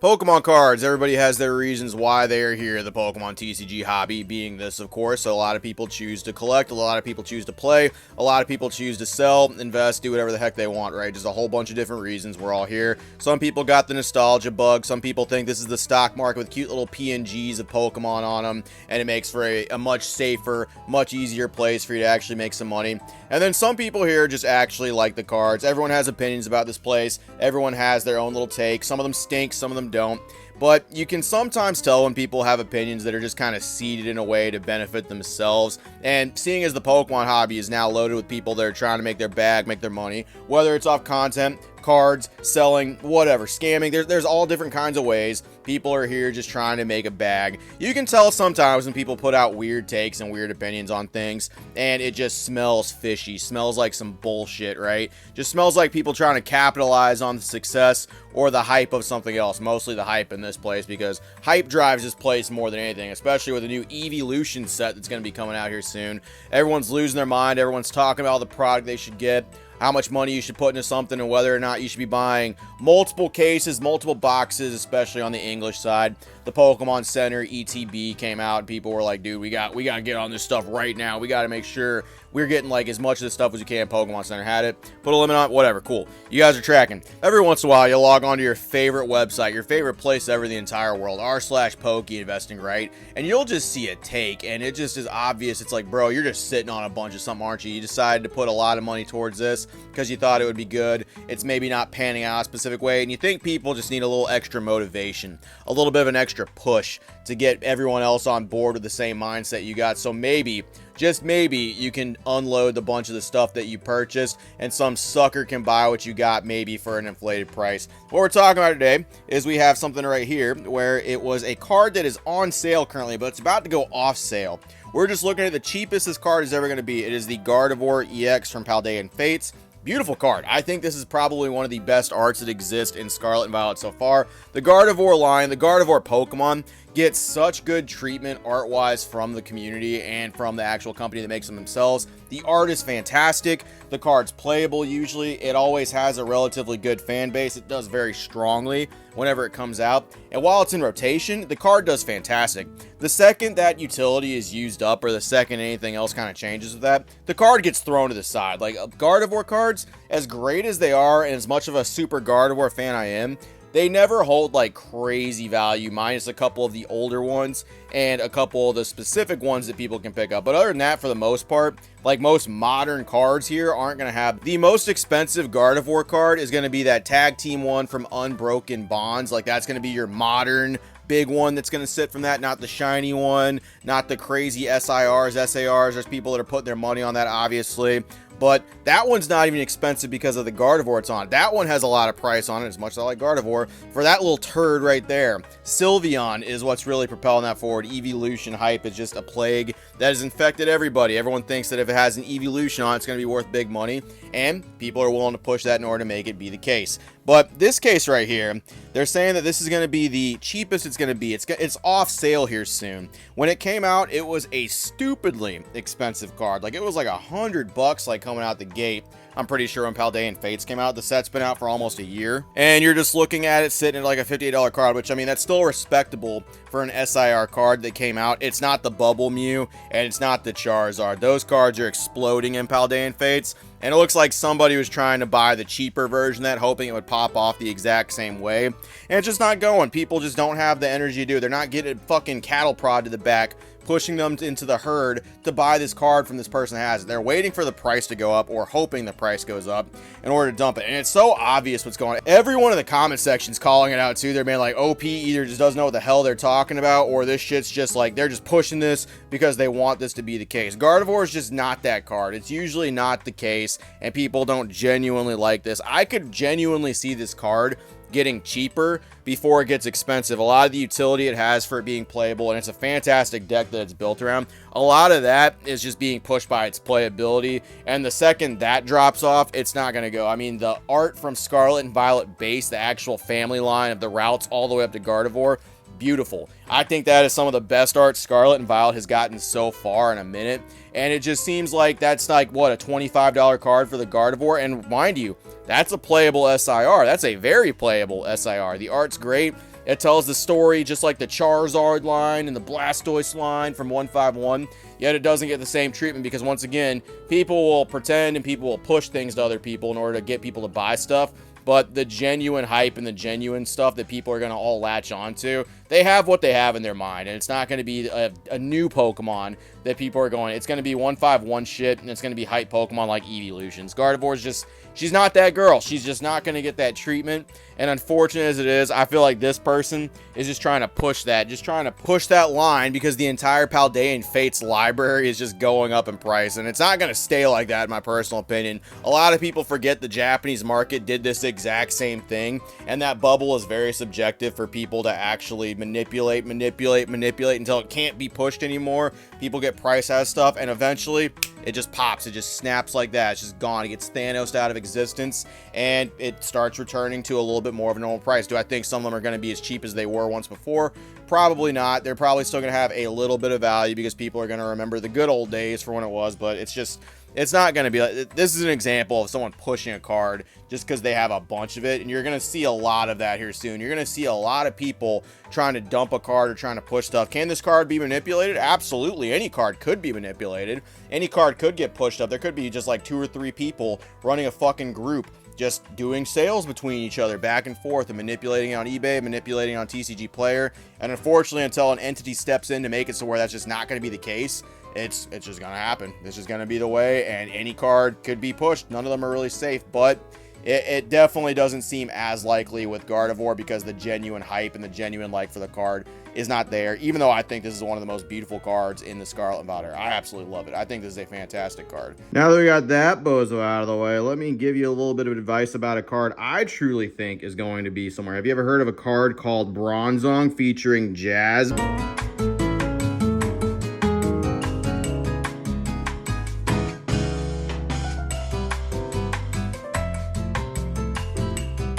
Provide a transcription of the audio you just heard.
Pokemon cards, everybody has their reasons why they are here, the Pokemon TCG hobby being this, of course. So a lot of people choose to collect, a lot of people choose to play, a lot of people choose to sell, invest, do whatever the heck they want, right? Just a whole bunch of different reasons. We're all here. Some people got the nostalgia bug. Some people think this is the stock market with cute little PNGs of Pokemon on them, and it makes for a much safer, much easier place for you to actually make some money. And then some people here just actually like the cards. Everyone has opinions about this place. Everyone has their own little take. Some of them stink, some of them don't. But you can sometimes tell when people have opinions that are just kind of seeded in a way to benefit themselves. And seeing as the Pokemon hobby is now loaded with people that are trying to make their bag, make their money, whether it's off content, cards, selling, whatever, scamming, there's all different kinds of ways. People are here just trying to make a bag. You can tell sometimes when people put out weird takes and weird opinions on things, and it just smells fishy, smells like some bullshit, right? Just smells like people trying to capitalize on the success or the hype of something else, mostly the hype in this place, because hype drives this place more than anything, especially with the new Evolution set that's going to be coming out here soon. Everyone's losing their mind. Everyone's talking about all the product they should get, how much money you should put into something, and whether or not you should be buying multiple cases, multiple boxes, especially on the English side. The Pokemon Center ETB came out, and people were like, dude, we got to get on this stuff right now. We got to make sure we're getting like as much of this stuff as we can. Pokemon Center had it. Put a limit on it, whatever, cool. You guys are tracking. Every once in a while, you'll log on to your favorite website, your favorite place ever in the entire world, r/Poke Investing, right? And you'll just see a take, and it just is obvious. It's like, bro, you're just sitting on a bunch of something, aren't you? You decided to put a lot of money towards this because you thought it would be good. It's maybe not panning out a specific way, and you think people just need a little extra motivation, a little bit of an extra push to get everyone else on board with the same mindset you got. So maybe, just maybe, you can unload the bunch of the stuff that you purchased, and some sucker can buy what you got maybe for an inflated price. What we're talking about today is we have something right here where it was a card that is on sale currently, but it's about to go off sale. We're just looking at the cheapest this card is ever going to be. It is the Gardevoir EX from Paldean Fates. Beautiful card. I think this is probably one of the best arts that exist in Scarlet and Violet so far. The Gardevoir line, the Gardevoir Pokemon, gets such good treatment art-wise from the community and from the actual company that makes them themselves. The art is fantastic. The card's playable usually. It always has a relatively good fan base. It does very strongly whenever it comes out. And while it's in rotation, the card does fantastic. The second that utility is used up, or the second anything else kind of changes with that, the card gets thrown to the side. Like, Gardevoir cards, as great as they are, and as much of a super Gardevoir fan I am, they never hold like crazy value, minus a couple of the older ones and a couple of the specific ones that people can pick up. But other than that, for the most part, like most modern cards here aren't going to have. The most expensive Gardevoir card is going to be that tag team one from Unbroken Bonds. Like, that's going to be your modern big one that's going to sit from that, not the shiny one, not the crazy SIRs, SARs. There's people that are putting their money on that, obviously. But that one's not even expensive because of the Gardevoir it's on. That one has a lot of price on it, as much as I like Gardevoir. For that little turd right there, Sylveon is what's really propelling that forward. Evolution hype is just a plague that has infected everybody. Everyone thinks that if it has an Evolution on it, it's going to be worth big money. And people are willing to push that in order to make it be the case. But this case right here, they're saying that this is going to be the cheapest it's going to be. It's off sale here soon. When it came out, it was a stupidly expensive card. Like, it was like $100 like coming out the gate. I'm pretty sure when Paldean Fates came out. The set's been out for almost a year. And you're just looking at it sitting at like a $58 card, which, I mean, that's still respectable for an SIR card that came out. It's not the Bubble Mew, and it's not the Charizard. Those cards are exploding in Paldean Fates. And it looks like somebody was trying to buy the cheaper version of that, hoping it would pop off the exact same way. And it's just not going. People just don't have the energy to do it. They're not getting fucking cattle prod to the back, pushing them into the herd to buy this card from this person that has it. They're waiting for the price to go up, or hoping the price goes up in order to dump it. And it's so obvious what's going on. Everyone in the comment section's calling it out too. They're being like, OP either just doesn't know what the hell they're talking about, or this shit's just like, they're just pushing this because they want this to be the case. Gardevoir is just not that card. It's usually not the case, and people don't genuinely like this. I could genuinely see this card getting cheaper before it gets expensive. A lot of the utility it has for it being playable, and it's a fantastic deck that it's built around, a lot of that is just being pushed by its playability, and the second that drops off, it's not going to go. I mean, the art from Scarlet and Violet base, the actual family line of the routes all the way up to Gardevoir, beautiful. I think that is some of the best art Scarlet and Violet has gotten so far in a minute, and it just seems like that's like, what, a $25 card for the Gardevoir, and mind you, that's a playable SIR. That's a very playable SIR. The art's great. It tells the story just like the Charizard line and the Blastoise line from 151, yet it doesn't get the same treatment because, once again, people will pretend and people will push things to other people in order to get people to buy stuff. But the genuine hype and the genuine stuff that people are going to all latch onto, they have what they have in their mind. And it's not going to be a new Pokemon that people are going, it's going to be 151 shit, and it's going to be hype Pokemon like Evolutions. Gardevoir's just, she's not that girl. She's just not going to get that treatment. And unfortunate as it is, I feel like this person is just trying to push that line because the entire Paldean Fates library is just going up in price. And it's not going to stay like that, in my personal opinion. A lot of people forget the Japanese market did this exact same thing, and that bubble is very subjective for people to actually manipulate until it can't be pushed anymore. People get price out of stuff, and eventually it just pops. It just snaps like that. It's just gone. It gets Thanos out of existence, and it starts returning to a little bit more of a normal price. Do I think some of them are going to be as cheap as they were once before? Probably not. They're probably still going to have a little bit of value because people are going to remember the good old days for when it was, but it's not going to be like, this is an example of someone pushing a card just because they have a bunch of it, and you're going to see a lot of that here soon. You're going to see a lot of people trying to dump a card or trying to push stuff. Can this card be manipulated? Absolutely. Any card could be manipulated. Any card could get pushed up. There could be just like 2 or 3 people running a fucking group just doing sales between each other back and forth and manipulating on eBay, manipulating on TCG Player. And unfortunately, until an entity steps in to make it so where that's just not going to be the case, it's just going to happen. This is going to be the way, and any card could be pushed. None of them are really safe, but it definitely doesn't seem as likely with Gardevoir because the genuine hype and the genuine like for the card is not there, even though I think this is one of the most beautiful cards in the Scarlet and Violet. I absolutely love it. I think this is a fantastic card. Now that we got that bozo out of the way, let me give you a little bit of advice about a card I truly think is going to be somewhere. Have you ever heard of a card called Bronzong featuring Jazz?